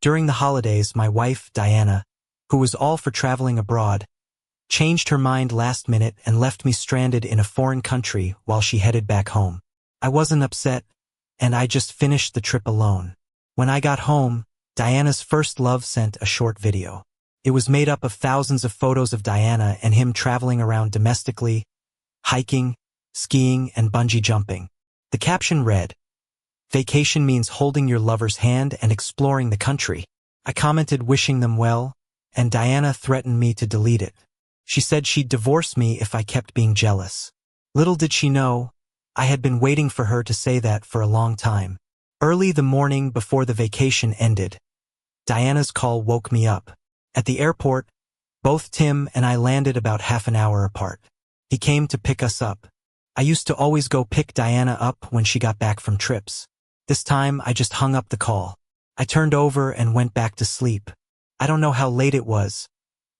During the holidays, my wife, Diana, who was all for traveling abroad, changed her mind last minute and left me stranded in a foreign country while she headed back home. I wasn't upset, and I just finished the trip alone. When I got home, Diana's first love sent a short video. It was made up of thousands of photos of Diana and him traveling around domestically, hiking, skiing, and bungee jumping. The caption read, "Vacation means holding your lover's hand and exploring the country." I commented wishing them well, and Diana threatened me to delete it. She said she'd divorce me if I kept being jealous. Little did she know, I had been waiting for her to say that for a long time. Early the morning before the vacation ended, Diana's call woke me up. At the airport, both Tim and I landed about half an hour apart. He came to pick us up. I used to always go pick Diana up when she got back from trips. This time, I just hung up the call. I turned over and went back to sleep. I don't know how late it was,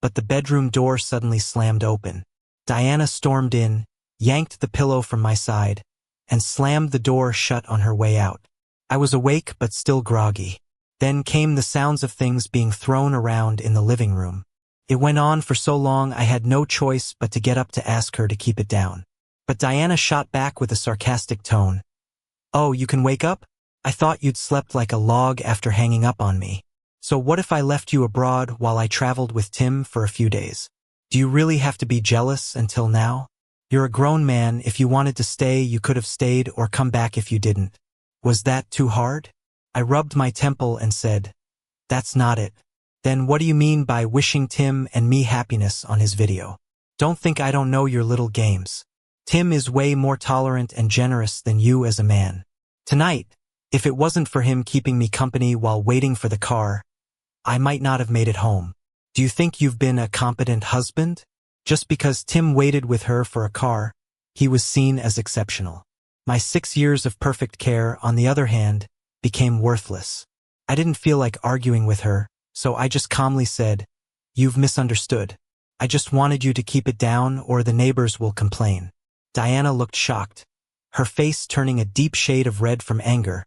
but the bedroom door suddenly slammed open. Diana stormed in, yanked the pillow from my side, and slammed the door shut on her way out. I was awake but still groggy. Then came the sounds of things being thrown around in the living room. It went on for so long I had no choice but to get up to ask her to keep it down. But Diana shot back with a sarcastic tone. "Oh, you can wake up? I thought you'd slept like a log after hanging up on me. So what if I left you abroad while I traveled with Tim for a few days? Do you really have to be jealous until now? You're a grown man. If you wanted to stay, you could have stayed or come back if you didn't. Was that too hard?" I rubbed my temple and said, "That's not it." "Then what do you mean by wishing Tim and me happiness on his video? Don't think I don't know your little games. Tim is way more tolerant and generous than you as a man. Tonight, if it wasn't for him keeping me company while waiting for the car, I might not have made it home. Do you think you've been a competent husband? Just because Tim waited with her for a car, he was seen as exceptional. My 6 years of perfect care, on the other hand, became worthless. I didn't feel like arguing with her, so I just calmly said, "You've misunderstood. I just wanted you to keep it down or the neighbors will complain." Diana looked shocked, her face turning a deep shade of red from anger,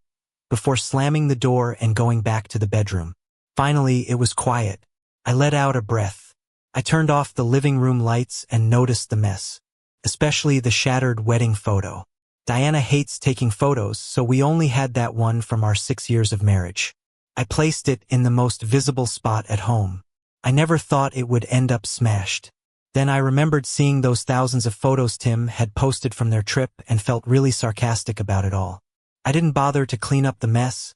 before slamming the door and going back to the bedroom. Finally, it was quiet. I let out a breath. I turned off the living room lights and noticed the mess, especially the shattered wedding photo. Diana hates taking photos, so we only had that one from our 6 years of marriage. I placed it in the most visible spot at home. I never thought it would end up smashed. Then I remembered seeing those thousands of photos Tim had posted from their trip and felt really sarcastic about it all. I didn't bother to clean up the mess,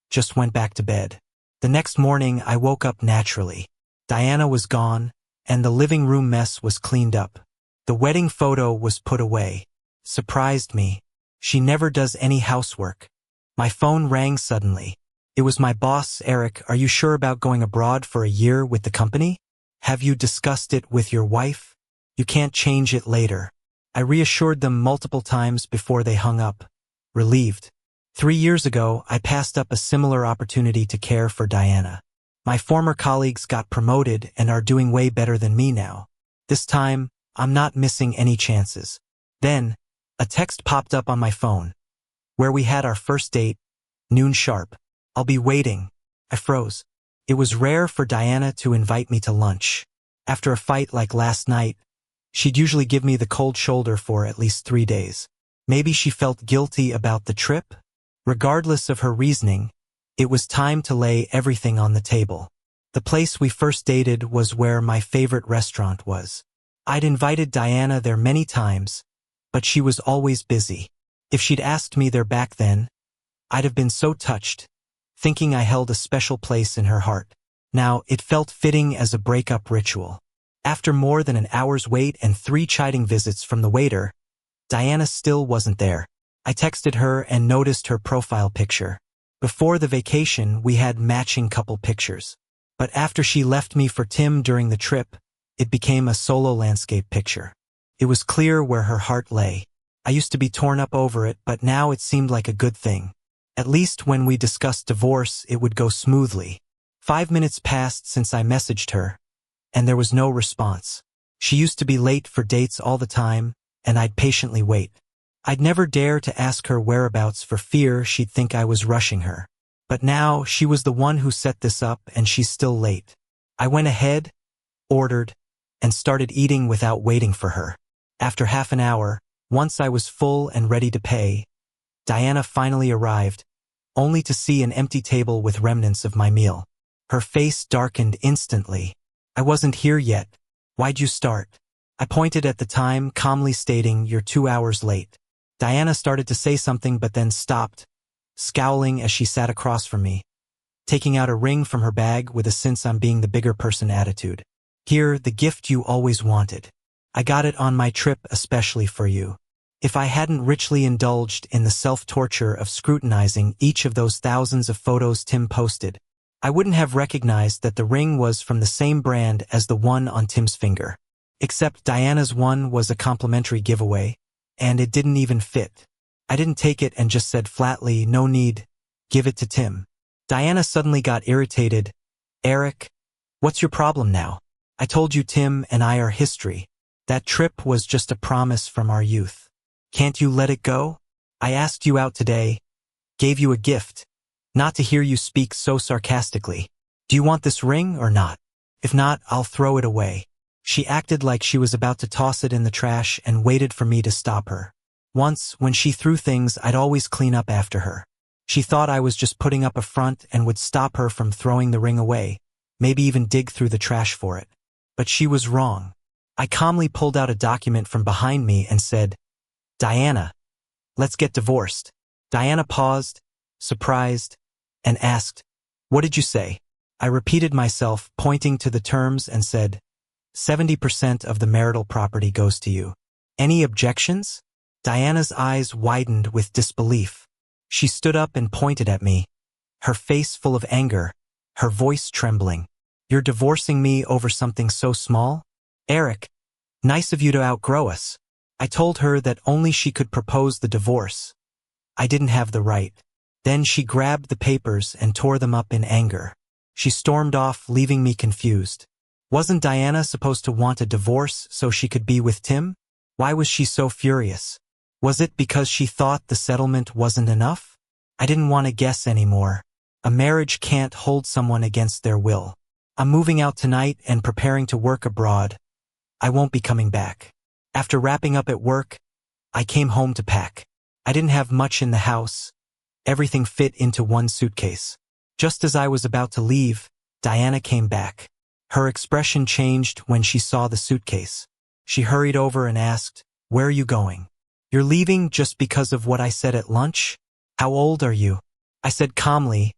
just went back to bed. The next morning, I woke up naturally. Diana was gone, and the living room mess was cleaned up. The wedding photo was put away. Surprised me. She never does any housework. My phone rang suddenly. It was my boss, Eric. "Are you sure about going abroad for a year with the company? Have you discussed it with your wife? You can't change it later." I reassured them multiple times before they hung up, relieved. 3 years ago, I passed up a similar opportunity to care for Diana. My former colleagues got promoted and are doing way better than me now. This time, I'm not missing any chances. Then, a text popped up on my phone. "Where we had our first date, noon sharp. I'll be waiting." I froze. It was rare for Diana to invite me to lunch. After a fight like last night, she'd usually give me the cold shoulder for at least 3 days. Maybe she felt guilty about the trip? Regardless of her reasoning, it was time to lay everything on the table. The place we first dated was where my favorite restaurant was. I'd invited Diana there many times, but she was always busy. If she'd asked me there back then, I'd have been so touched, thinking I held a special place in her heart. Now, it felt fitting as a breakup ritual. After more than an hour's wait and 3 chiding visits from the waiter, Diana still wasn't there. I texted her and noticed her profile picture. Before the vacation, we had matching couple pictures. But after she left me for Tim during the trip, it became a solo landscape picture. It was clear where her heart lay. I used to be torn up over it, but now it seemed like a good thing. At least when we discussed divorce, it would go smoothly. 5 minutes passed since I messaged her, and there was no response. She used to be late for dates all the time, and I'd patiently wait. I'd never dare to ask her whereabouts for fear she'd think I was rushing her. But now she was the one who set this up and she's still late. I went ahead, ordered, and started eating without waiting for her. After half an hour, once I was full and ready to pay, Diana finally arrived, only to see an empty table with remnants of my meal. Her face darkened instantly. I wasn't here yet. Why'd you start? I pointed at the time, calmly stating, you're 2 hours late. Diana started to say something but then stopped, scowling as she sat across from me, taking out a ring from her bag with a since I'm being the bigger person attitude. Here, the gift you always wanted. I got it on my trip especially for you. If I hadn't richly indulged in the self-torture of scrutinizing each of those thousands of photos Tim posted, I wouldn't have recognized that the ring was from the same brand as the one on Tim's finger. Except Diana's one was a complimentary giveaway, and it didn't even fit. I didn't take it and just said flatly, no need, give it to Tim. Diana suddenly got irritated. Eric, what's your problem now? I told you Tim and I are history. That trip was just a promise from our youth. Can't you let it go? I asked you out today, gave you a gift, not to hear you speak so sarcastically. Do you want this ring or not? If not, I'll throw it away. She acted like she was about to toss it in the trash and waited for me to stop her. Once, when she threw things, I'd always clean up after her. She thought I was just putting up a front and would stop her from throwing the ring away, maybe even dig through the trash for it. But she was wrong. I calmly pulled out a document from behind me and said, Diana, let's get divorced. Diana paused, surprised, and asked, what did you say? I repeated myself, pointing to the terms, and said, 70% of the marital property goes to you. Any objections? Diana's eyes widened with disbelief. She stood up and pointed at me, her face full of anger, her voice trembling. You're divorcing me over something so small? Eric, nice of you to outgrow us. I told her that only she could propose the divorce. I didn't have the right. Then she grabbed the papers and tore them up in anger. She stormed off, leaving me confused. Wasn't Diana supposed to want a divorce so she could be with Tim? Why was she so furious? Was it because she thought the settlement wasn't enough? I didn't want to guess anymore. A marriage can't hold someone against their will. I'm moving out tonight and preparing to work abroad. I won't be coming back. After wrapping up at work, I came home to pack. I didn't have much in the house. Everything fit into one suitcase. Just as I was about to leave, Diana came back. Her expression changed when she saw the suitcase. She hurried over and asked, where are you going? You're leaving just because of what I said at lunch? How old are you? I said calmly,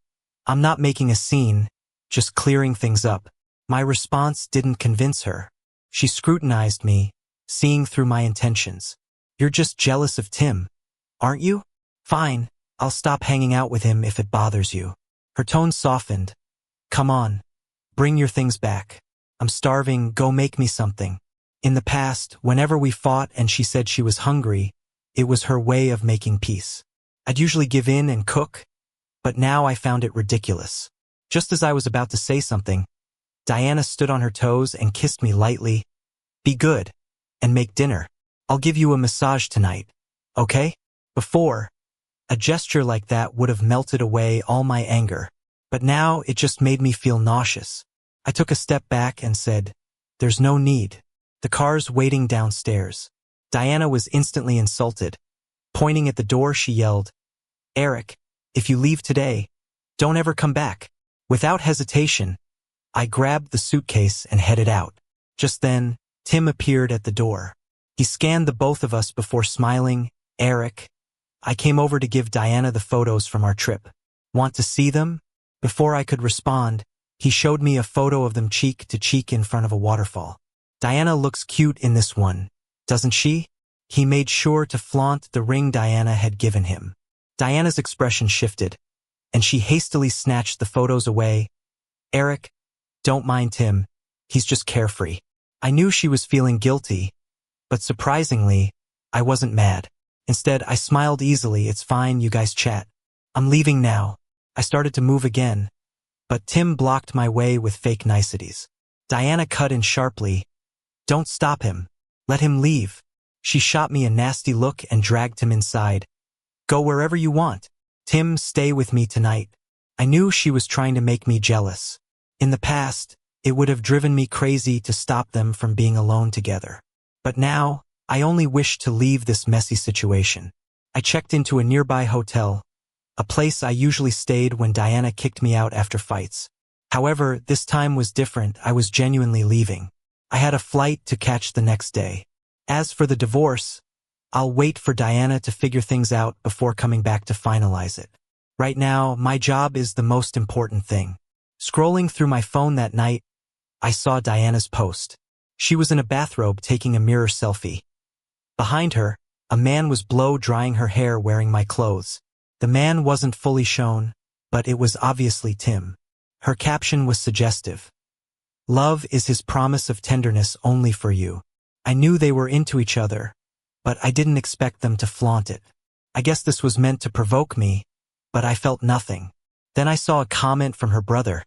I'm not making a scene, just clearing things up. My response didn't convince her. She scrutinized me, seeing through my intentions. You're just jealous of Tim, aren't you? Fine, I'll stop hanging out with him if it bothers you. Her tone softened. Come on, bring your things back. I'm starving, go make me something. In the past, whenever we fought and she said she was hungry, it was her way of making peace. I'd usually give in and cook, but now I found it ridiculous. Just as I was about to say something, Diana stood on her toes and kissed me lightly. Be good, and make dinner. I'll give you a massage tonight, okay? Before, a gesture like that would have melted away all my anger, but now it just made me feel nauseous. I took a step back and said, there's no need. The car's waiting downstairs. Diana was instantly insulted. Pointing at the door, she yelled, Eric, if you leave today, don't ever come back. Without hesitation, I grabbed the suitcase and headed out. Just then, Tim appeared at the door. He scanned the both of us before smiling. Eric, I came over to give Diana the photos from our trip. Want to see them? Before I could respond, he showed me a photo of them cheek to cheek in front of a waterfall. Diana looks cute in this one, doesn't she? He made sure to flaunt the ring Diana had given him. Diana's expression shifted, and she hastily snatched the photos away. Eric, don't mind Tim. He's just carefree. I knew she was feeling guilty, but surprisingly, I wasn't mad. Instead, I smiled easily. It's fine, you guys chat. I'm leaving now. I started to move again, but Tim blocked my way with fake niceties. Diana cut in sharply. Don't stop him. Let him leave. She shot me a nasty look and dragged him inside. Go wherever you want. Tim, stay with me tonight. I knew she was trying to make me jealous. In the past, it would have driven me crazy to stop them from being alone together. But now, I only wished to leave this messy situation. I checked into a nearby hotel, a place I usually stayed when Diana kicked me out after fights. However, this time was different. I was genuinely leaving. I had a flight to catch the next day. As for the divorce, I'll wait for Diana to figure things out before coming back to finalize it. Right now, my job is the most important thing. Scrolling through my phone that night, I saw Diana's post. She was in a bathrobe taking a mirror selfie. Behind her, a man was blow-drying her hair wearing my clothes. The man wasn't fully shown, but it was obviously Tim. Her caption was suggestive. Love is his promise of tenderness only for you. I knew they were into each other, but I didn't expect them to flaunt it. I guess this was meant to provoke me, but I felt nothing. Then I saw a comment from her brother.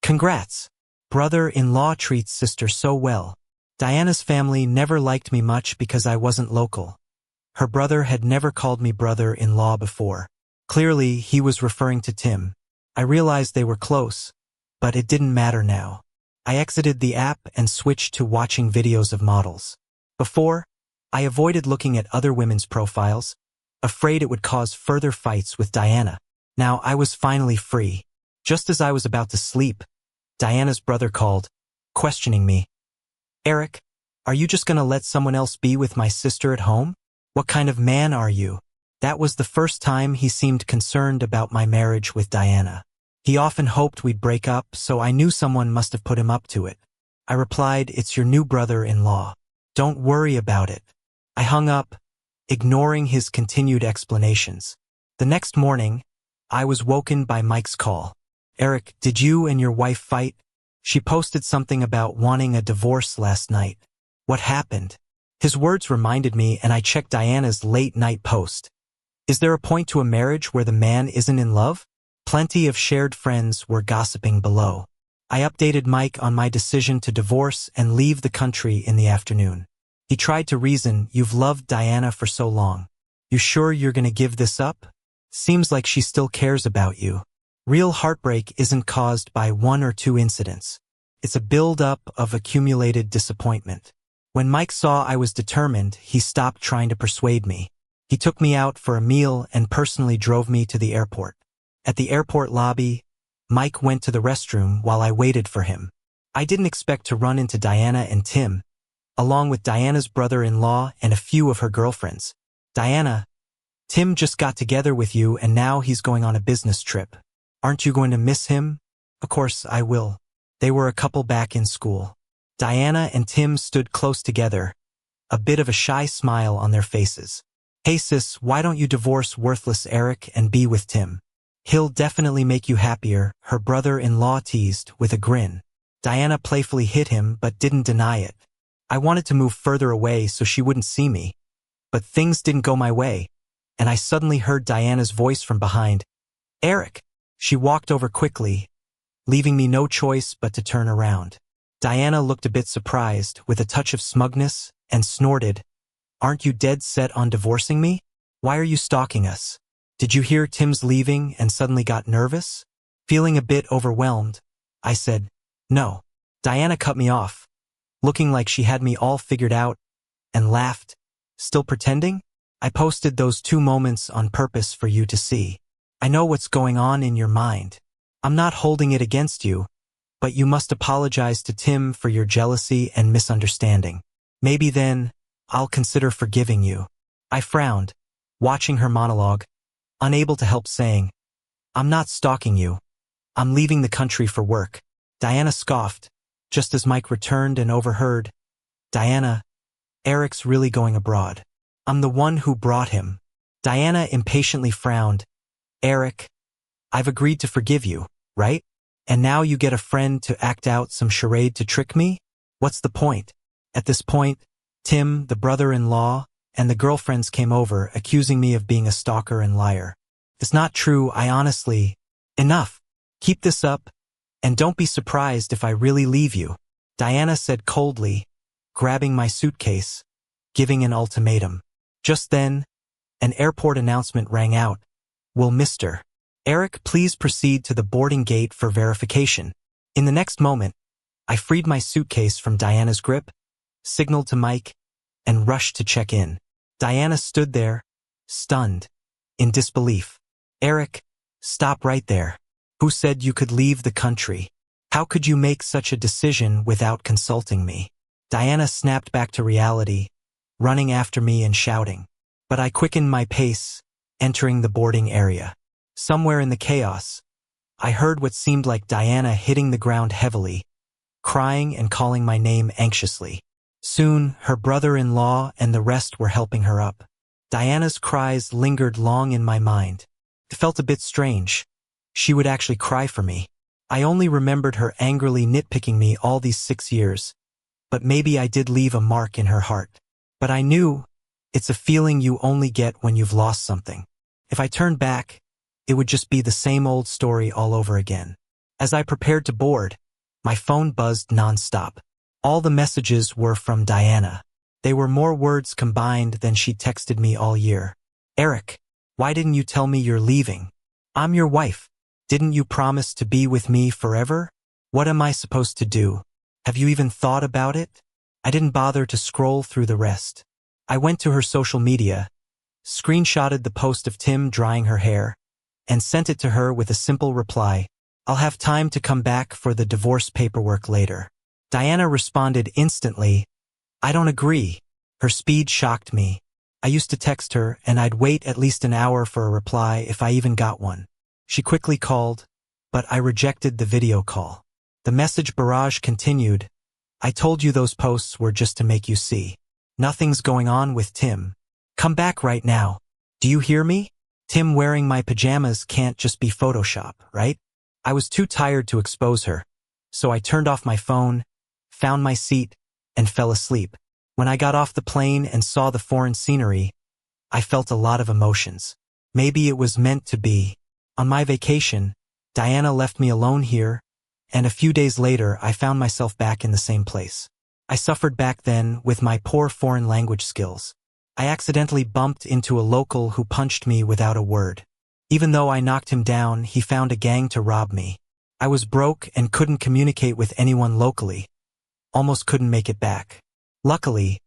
Congrats. Brother-in-law treats sister so well. Diana's family never liked me much because I wasn't local. Her brother had never called me brother-in-law before. Clearly, he was referring to Tim. I realized they were close, but it didn't matter now. I exited the app and switched to watching videos of models. Before, I avoided looking at other women's profiles, afraid it would cause further fights with Diana. Now I was finally free. Just as I was about to sleep, Diana's brother called, questioning me. Eric, are you just gonna let someone else be with my sister at home? What kind of man are you? That was the first time he seemed concerned about my marriage with Diana. He often hoped we'd break up, so I knew someone must have put him up to it. I replied, it's your new brother-in-law. Don't worry about it. I hung up, ignoring his continued explanations. The next morning, I was woken by Mike's call. Eric, did you and your wife fight? She posted something about wanting a divorce last night. What happened? His words reminded me, and I checked Diana's late-night post. Is there a point to a marriage where the man isn't in love? Plenty of shared friends were gossiping below. I updated Mike on my decision to divorce and leave the country in the afternoon. He tried to reason, you've loved Diana for so long. You sure you're gonna give this up? Seems like she still cares about you. Real heartbreak isn't caused by one or two incidents. It's a build-up of accumulated disappointment. When Mike saw I was determined, he stopped trying to persuade me. He took me out for a meal and personally drove me to the airport. At the airport lobby, Mike went to the restroom while I waited for him. I didn't expect to run into Diana and Tim, along with Diana's brother-in-law and a few of her girlfriends. Diana, Tim just got together with you and now he's going on a business trip. Aren't you going to miss him? Of course I will. They were a couple back in school. Diana and Tim stood close together, a bit of a shy smile on their faces. Hey sis, why don't you divorce worthless Eric and be with Tim? He'll definitely make you happier, her brother-in-law teased with a grin. Diana playfully hit him but didn't deny it. I wanted to move further away so she wouldn't see me, but things didn't go my way, and I suddenly heard Diana's voice from behind. Eric! She walked over quickly, leaving me no choice but to turn around. Diana looked a bit surprised, with a touch of smugness, and snorted, Aren't you dead set on divorcing me? Why are you stalking us? Did you hear Tim's leaving and suddenly got nervous? Feeling a bit overwhelmed, I said, No. Diana cut me off, looking like she had me all figured out, and laughed. Still pretending? I posted those 2 moments on purpose for you to see. I know what's going on in your mind. I'm not holding it against you, but you must apologize to Tim for your jealousy and misunderstanding. Maybe then, I'll consider forgiving you. I frowned, watching her monologue, unable to help saying, I'm not stalking you. I'm leaving the country for work. Diana scoffed, just as Mike returned and overheard, Diana, Eric's really going abroad. I'm the one who brought him. Diana impatiently frowned. Eric, I've agreed to forgive you, right? And now you get a friend to act out some charade to trick me? What's the point? At this point, Tim, the brother-in-law, and the girlfriends came over, accusing me of being a stalker and liar. It's not true, I honestly... Enough. Keep this up, and don't be surprised if I really leave you, Diana said coldly, grabbing my suitcase, giving an ultimatum. Just then, an airport announcement rang out. Will Mr. Eric, please proceed to the boarding gate for verification. In the next moment, I freed my suitcase from Diana's grip, signaled to Mike, and rushed to check in. Diana stood there, stunned, in disbelief. Eric, stop right there. Who said you could leave the country? How could you make such a decision without consulting me? Diana snapped back to reality, running after me and shouting. But I quickened my pace, entering the boarding area. Somewhere in the chaos, I heard what seemed like Diana hitting the ground heavily, crying and calling my name anxiously. Soon, her brother-in-law and the rest were helping her up. Diana's cries lingered long in my mind. It felt a bit strange. She would actually cry for me. I only remembered her angrily nitpicking me all these 6 years, but maybe I did leave a mark in her heart. But I knew, it's a feeling you only get when you've lost something. If I turned back, it would just be the same old story all over again. As I prepared to board, my phone buzzed nonstop. All the messages were from Diana. They were more words combined than she'd texted me all year. Eric, why didn't you tell me you're leaving? I'm your wife. Didn't you promise to be with me forever? What am I supposed to do? Have you even thought about it? I didn't bother to scroll through the rest. I went to her social media, screenshotted the post of Tim drying her hair, and sent it to her with a simple reply. I'll have time to come back for the divorce paperwork later. Diana responded instantly. I don't agree. Her speed shocked me. I used to text her and I'd wait at least an hour for a reply if I even got one. She quickly called, but I rejected the video call. The message barrage continued. I told you those posts were just to make you see. Nothing's going on with Tim. Come back right now. Do you hear me? Tim wearing my pajamas can't just be Photoshop, right? I was too tired to expose her, so I turned off my phone, found my seat, and fell asleep. When I got off the plane and saw the foreign scenery, I felt a lot of emotions. Maybe it was meant to be. On my vacation, Diana left me alone here, and a few days later I found myself back in the same place. I suffered back then with my poor foreign language skills. I accidentally bumped into a local who punched me without a word. Even though I knocked him down, he found a gang to rob me. I was broke and couldn't communicate with anyone locally. Almost couldn't make it back. Luckily,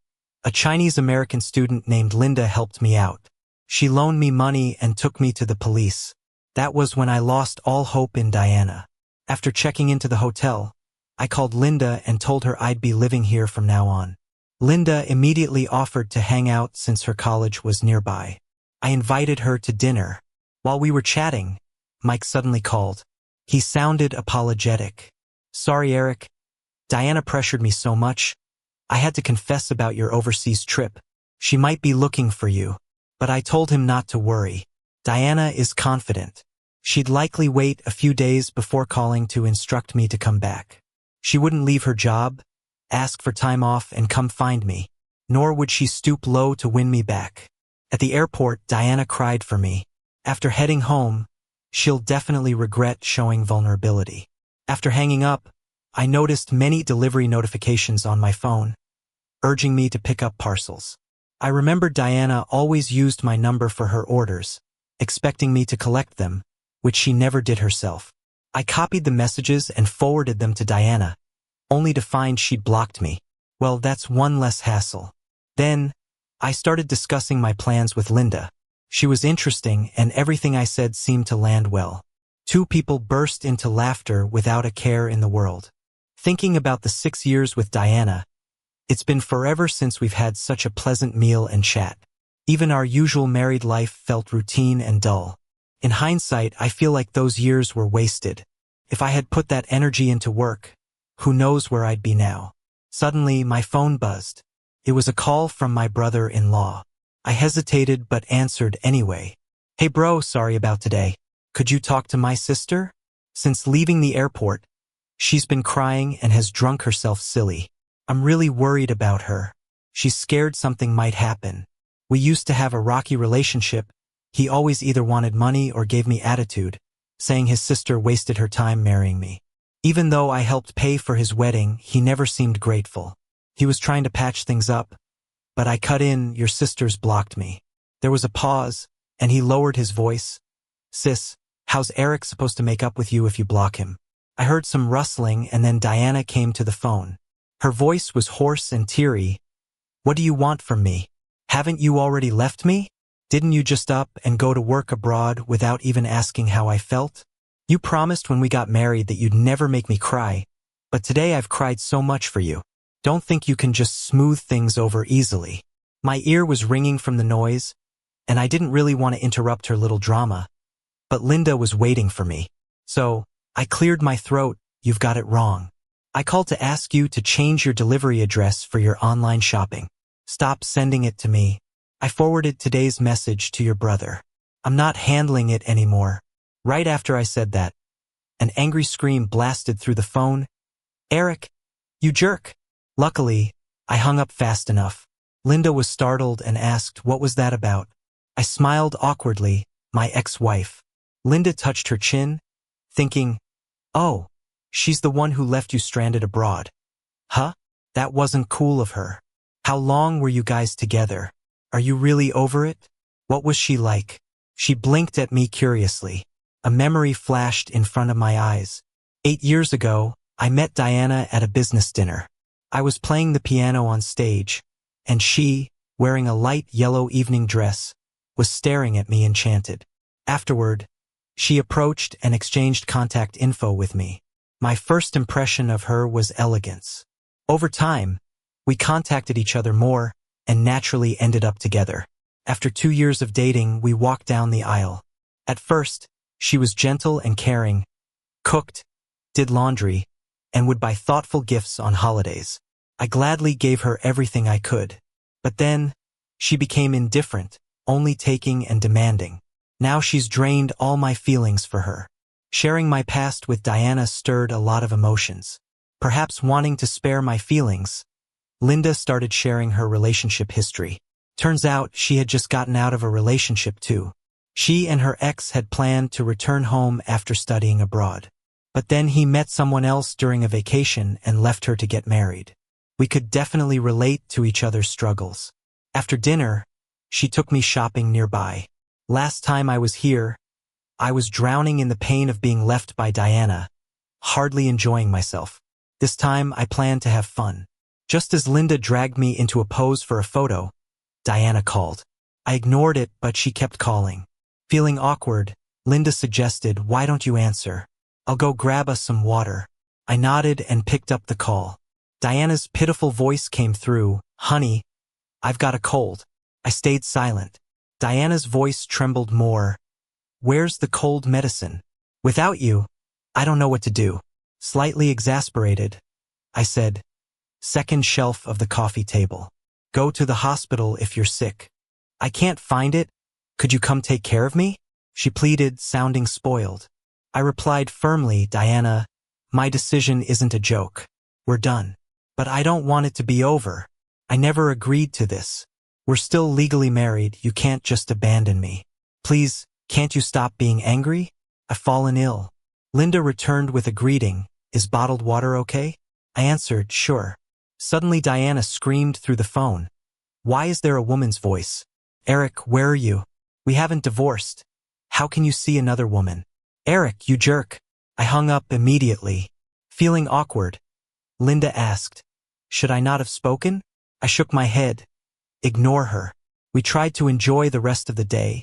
a Chinese-American student named Linda helped me out. She loaned me money and took me to the police. That was when I lost all hope in Diana. After checking into the hotel, I called Linda and told her I'd be living here from now on. Linda immediately offered to hang out since her college was nearby. I invited her to dinner. While we were chatting, Mike suddenly called. He sounded apologetic. Sorry, Eric. Diana pressured me so much. I had to confess about your overseas trip. She might be looking for you. But I told him not to worry. Diana is confident. She'd likely wait a few days before calling to instruct me to come back. She wouldn't leave her job, ask for time off, and come find me. Nor would she stoop low to win me back. At the airport, Diana cried for me. After heading home, she'll definitely regret showing vulnerability. After hanging up, I noticed many delivery notifications on my phone, urging me to pick up parcels. I remembered Diana always used my number for her orders, expecting me to collect them, which she never did herself. I copied the messages and forwarded them to Diana, only to find she'd blocked me. Well, that's one less hassle. Then, I started discussing my plans with Linda. She was interesting and everything I said seemed to land well. Two people burst into laughter without a care in the world. Thinking about the 6 years with Diana, it's been forever since we've had such a pleasant meal and chat. Even our usual married life felt routine and dull. In hindsight, I feel like those years were wasted. If I had put that energy into work, who knows where I'd be now. Suddenly, my phone buzzed. It was a call from my brother-in-law. I hesitated but answered anyway. Hey bro, sorry about today. Could you talk to my sister? Since leaving the airport, she's been crying and has drunk herself silly. I'm really worried about her. She's scared something might happen. We used to have a rocky relationship. He always either wanted money or gave me attitude, saying his sister wasted her time marrying me. Even though I helped pay for his wedding, he never seemed grateful. He was trying to patch things up, but I cut in, your sister's blocked me. There was a pause, and he lowered his voice. Sis, How's Eric supposed to make up with you if you block him? I heard some rustling and then Diana came to the phone. Her voice was hoarse and teary. What do you want from me? Haven't you already left me? Didn't you just up and go to work abroad without even asking how I felt? You promised when we got married that you'd never make me cry, but today I've cried so much for you. Don't think you can just smooth things over easily. My ear was ringing from the noise, and I didn't really want to interrupt her little drama, but Linda was waiting for me. So, I cleared my throat. You've got it wrong. I called to ask you to change your delivery address for your online shopping. Stop sending it to me. I forwarded today's message to your brother. I'm not handling it anymore. Right after I said that, an angry scream blasted through the phone. Eric, you jerk. Luckily, I hung up fast enough. Linda was startled and asked, what was that about? I smiled awkwardly, my ex-wife. Linda touched her chin, thinking, oh, she's the one who left you stranded abroad. Huh? That wasn't cool of her. How long were you guys together? Are you really over it? What was she like? She blinked at me curiously. A memory flashed in front of my eyes. 8 years ago, I met Diana at a business dinner. I was playing the piano on stage, and she, wearing a light yellow evening dress, was staring at me enchanted. Afterward, she approached and exchanged contact info with me. My first impression of her was elegance. Over time, we contacted each other more and naturally ended up together. After 2 years of dating, we walked down the aisle. At first, she was gentle and caring, cooked, did laundry, and would buy thoughtful gifts on holidays. I gladly gave her everything I could. But then, she became indifferent, only taking and demanding. Now she's drained all my feelings for her. Sharing my past with Diana stirred a lot of emotions. Perhaps wanting to spare my feelings, Linda started sharing her relationship history. Turns out she had just gotten out of a relationship too. She and her ex had planned to return home after studying abroad. But then he met someone else during a vacation and left her to get married. We could definitely relate to each other's struggles. After dinner, she took me shopping nearby. Last time I was here, I was drowning in the pain of being left by Diana, hardly enjoying myself. This time I planned to have fun. Just as Linda dragged me into a pose for a photo, Diana called. I ignored it, but she kept calling. Feeling awkward, Linda suggested, why don't you answer? I'll go grab us some water. I nodded and picked up the call. Diana's pitiful voice came through, honey, I've got a cold. I stayed silent. Diana's voice trembled more. Where's the cold medicine? Without you, I don't know what to do. Slightly exasperated, I said, second shelf of the coffee table. Go to the hospital if you're sick. I can't find it. Could you come take care of me? She pleaded, sounding spoiled. I replied firmly, Diana, my decision isn't a joke. We're done. But I don't want it to be over. I never agreed to this. We're still legally married. You can't just abandon me. Please, can't you stop being angry? I've fallen ill. Linda returned with a greeting. Is bottled water okay? I answered, sure. Suddenly Diana screamed through the phone. Why is there a woman's voice? Eric, where are you? We haven't divorced. How can you see another woman? Eric, you jerk. I hung up immediately. Feeling awkward, Linda asked, should I not have spoken? I shook my head. Ignore her. We tried to enjoy the rest of the day,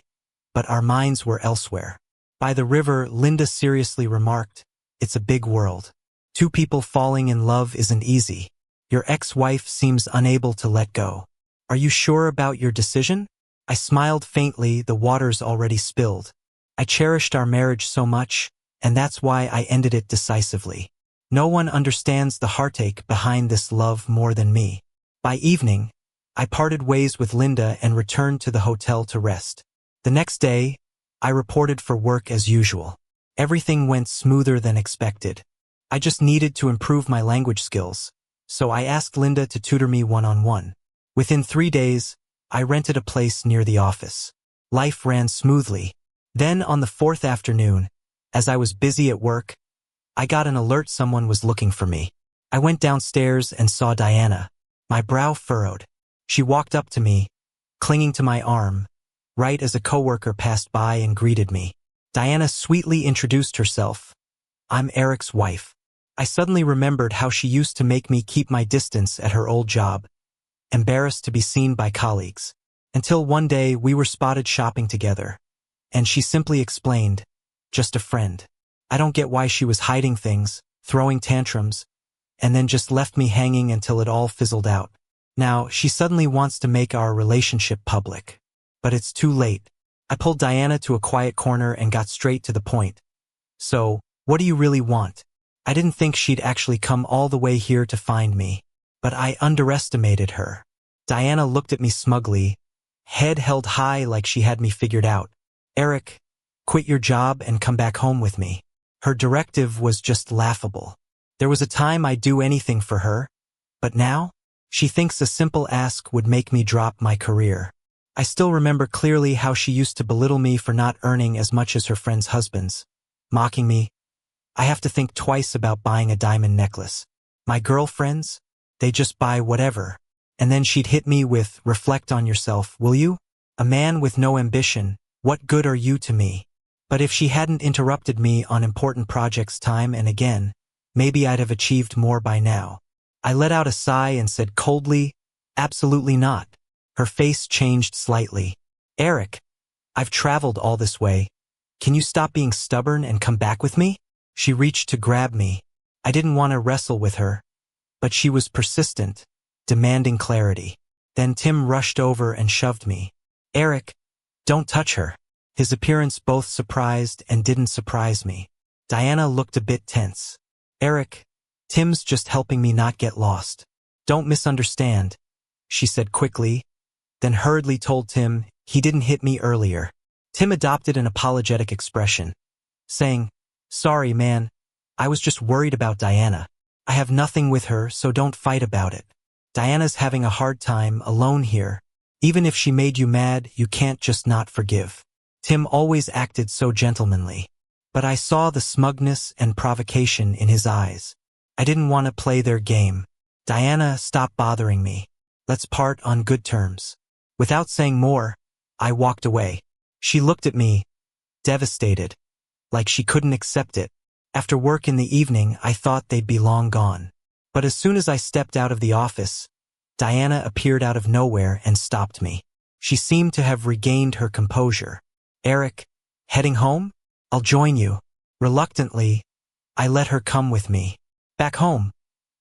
but our minds were elsewhere. By the river, Linda seriously remarked, it's a big world. 2 people falling in love isn't easy. Your ex-wife seems unable to let go. Are you sure about your decision? I smiled faintly, the water's already spilled. I cherished our marriage so much, and that's why I ended it decisively. No one understands the heartache behind this love more than me. By evening, I parted ways with Linda and returned to the hotel to rest. The next day, I reported for work as usual. Everything went smoother than expected. I just needed to improve my language skills, so I asked Linda to tutor me one-on-one. Within 3 days, I rented a place near the office. Life ran smoothly. Then on the 4th afternoon, as I was busy at work, I got an alert someone was looking for me. I went downstairs and saw Diana. My brow furrowed. She walked up to me, clinging to my arm, right as a coworker passed by and greeted me. Diana sweetly introduced herself. I'm Eric's wife. I suddenly remembered how she used to make me keep my distance at her old job, embarrassed to be seen by colleagues. Until one day we were spotted shopping together, and she simply explained, just a friend. I don't get why she was hiding things, throwing tantrums, and then just left me hanging until it all fizzled out. Now, she suddenly wants to make our relationship public. But it's too late. I pulled Diana to a quiet corner and got straight to the point. So, what do you really want? I didn't think she'd actually come all the way here to find me, but I underestimated her. Diana looked at me smugly, head held high like she had me figured out. Eric, quit your job and come back home with me. Her directive was just laughable. There was a time I'd do anything for her, but now, she thinks a simple ask would make me drop my career. I still remember clearly how she used to belittle me for not earning as much as her friends' husbands, mocking me. I have to think twice about buying a diamond necklace. My girlfriends, they just buy whatever. And then she'd hit me with, reflect on yourself, will you? A man with no ambition, what good are you to me? But if she hadn't interrupted me on important projects time and again, maybe I'd have achieved more by now. I let out a sigh and said coldly, absolutely not. Her face changed slightly. Eric, I've traveled all this way. Can you stop being stubborn and come back with me? She reached to grab me. I didn't want to wrestle with her, but she was persistent, demanding clarity. Then Tim rushed over and shoved me. Eric, don't touch her. His appearance both surprised and didn't surprise me. Diana looked a bit tense. Eric, Tim's just helping me not get lost. Don't misunderstand, she said quickly, then hurriedly told Tim he didn't hit me earlier. Tim adopted an apologetic expression, saying, sorry man, I was just worried about Diana. I have nothing with her, so don't fight about it. Diana's having a hard time alone here. Even if she made you mad, you can't just not forgive. Tim always acted so gentlemanly, but I saw the smugness and provocation in his eyes. I didn't want to play their game. Diana, stop bothering me. Let's part on good terms. Without saying more, I walked away. She looked at me, devastated, like she couldn't accept it. After work in the evening, I thought they'd be long gone. But as soon as I stepped out of the office, Diana appeared out of nowhere and stopped me. She seemed to have regained her composure. Eric, heading home? I'll join you. Reluctantly, I let her come with me. Back home,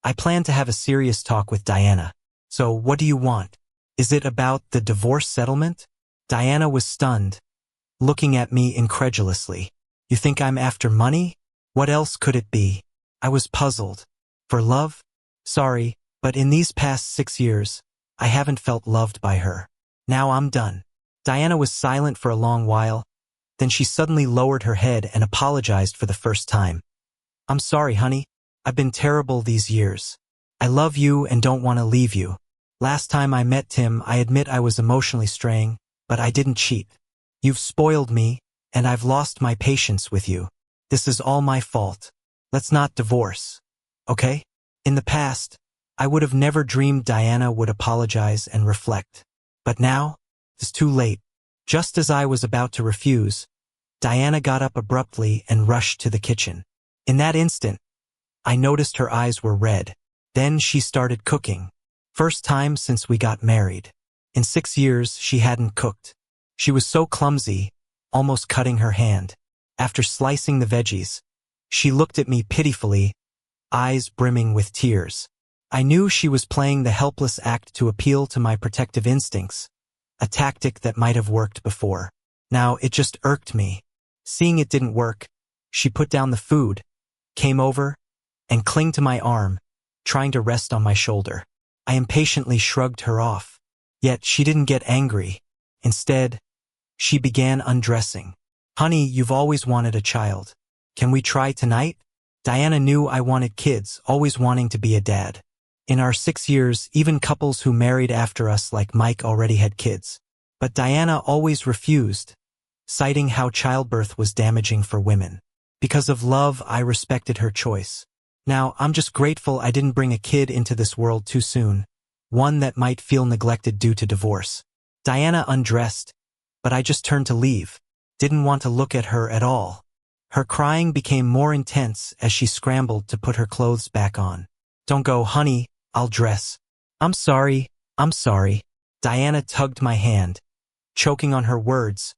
I plan to have a serious talk with Diana. So what do you want? Is it about the divorce settlement? Diana was stunned, looking at me incredulously. You think I'm after money? What else could it be? I was puzzled. For love? Sorry, but in these past 6 years, I haven't felt loved by her. Now I'm done. Diana was silent for a long while, then she suddenly lowered her head and apologized for the first time. I'm sorry, honey. I've been terrible these years. I love you and don't want to leave you. Last time I met Tim, I admit I was emotionally straying, but I didn't cheat. You've spoiled me, and I've lost my patience with you. This is all my fault. Let's not divorce. Okay? In the past, I would have never dreamed Diana would apologize and reflect. But now, it's too late. Just as I was about to refuse, Diana got up abruptly and rushed to the kitchen. In that instant, I noticed her eyes were red. Then she started cooking. First time since we got married. In 6 years, she hadn't cooked. She was so clumsy, almost cutting her hand. After slicing the veggies, she looked at me pitifully, eyes brimming with tears. I knew she was playing the helpless act to appeal to my protective instincts, a tactic that might have worked before. Now it just irked me. Seeing it didn't work, she put down the food, came over, and clung to my arm, trying to rest on my shoulder. I impatiently shrugged her off. Yet she didn't get angry. Instead, she began undressing. Honey, you've always wanted a child. Can we try tonight? Diana knew I wanted kids, always wanting to be a dad. In our 6 years, even couples who married after us like Mike already had kids. But Diana always refused, citing how childbirth was damaging for women. Because of love, I respected her choice. Now, I'm just grateful I didn't bring a kid into this world too soon, one that might feel neglected due to divorce. Diana undressed, but I just turned to leave. didn't want to look at her at all. Her crying became more intense as she scrambled to put her clothes back on. Don't go, honey, I'll dress. I'm sorry. Diana tugged my hand, choking on her words.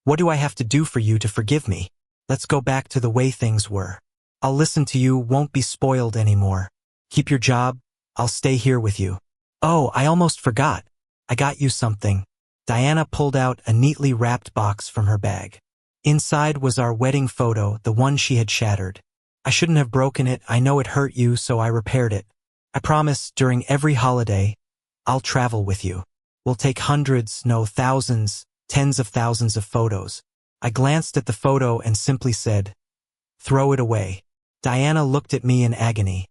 What do I have to do for you to forgive me? Let's go back to the way things were. I'll listen to you, won't be spoiled anymore. Keep your job, I'll stay here with you. Oh, I almost forgot. I got you something. Diana pulled out a neatly wrapped box from her bag. Inside was our wedding photo, the one she had shattered. I shouldn't have broken it, I know it hurt you, so I repaired it. I promise, during every holiday, I'll travel with you. We'll take hundreds, no thousands, tens of thousands of photos. I glanced at the photo and simply said, throw it away. Diana looked at me in agony,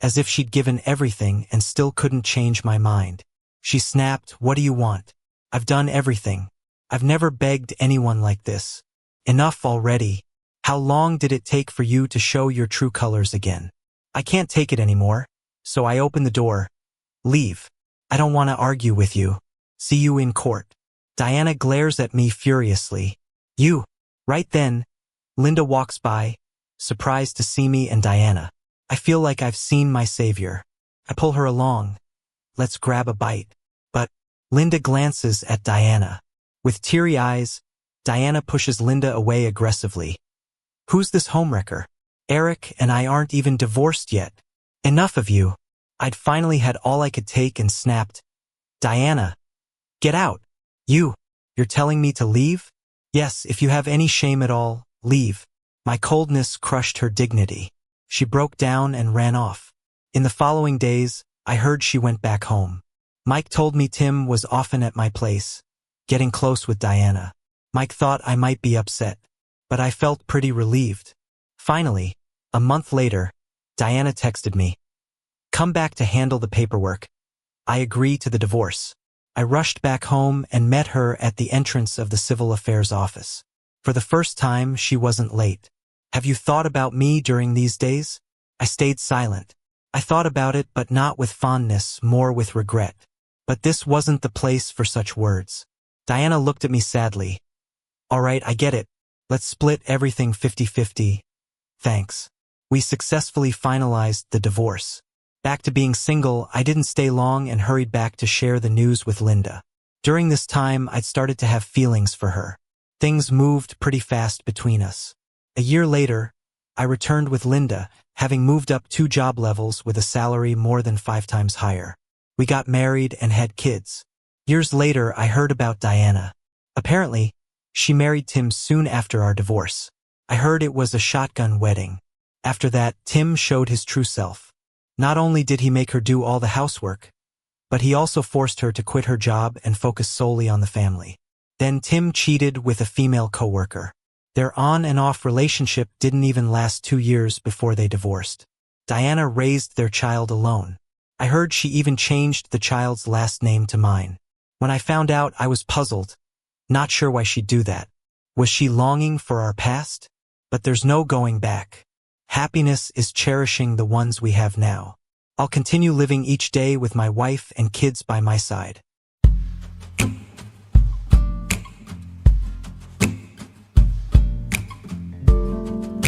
as if she'd given everything and still couldn't change my mind. She snapped, what do you want? I've done everything. I've never begged anyone like this. Enough already. How long did it take for you to show your true colors again? I can't take it anymore, so I opened the door. Leave. I don't want to argue with you. See you in court. Diana glares at me furiously. You. Right then, Linda walks by, surprised to see me and Diana. I feel like I've seen my savior. I pull her along. Let's grab a bite. But Linda glances at Diana. With teary eyes, Diana pushes Linda away aggressively. Who's this homewrecker? Eric and I aren't even divorced yet. Enough of you. I'd finally had all I could take and snapped. Diana, get out. You're telling me to leave? Yes, if you have any shame at all, leave. My coldness crushed her dignity. She broke down and ran off. In the following days, I heard she went back home. Mike told me Tim was often at my place, getting close with Diana. Mike thought I might be upset, but I felt pretty relieved. Finally, a month later, Diana texted me. Come back to handle the paperwork. I agree to the divorce. I rushed back home and met her at the entrance of the Civil Affairs office. For the first time, she wasn't late. Have you thought about me during these days? I stayed silent. I thought about it, but not with fondness, more with regret. But this wasn't the place for such words. Diana looked at me sadly. All right, I get it. Let's split everything 50-50. Thanks. We successfully finalized the divorce. Back to being single, I didn't stay long and hurried back to share the news with Linda. During this time, I'd started to have feelings for her. Things moved pretty fast between us. A year later, I returned with Linda, having moved up 2 job levels with a salary more than 5 times higher. We got married and had kids. Years later, I heard about Diana. Apparently, she married Tim soon after our divorce. I heard it was a shotgun wedding. After that, Tim showed his true self. Not only did he make her do all the housework, but he also forced her to quit her job and focus solely on the family. Then Tim cheated with a female coworker. Their on and off relationship didn't even last 2 years before they divorced. Diana raised their child alone. I heard she even changed the child's last name to mine. When I found out, I was puzzled, not sure why she'd do that. Was she longing for our past? But there's no going back. Happiness is cherishing the ones we have now. I'll continue living each day with my wife and kids by my side.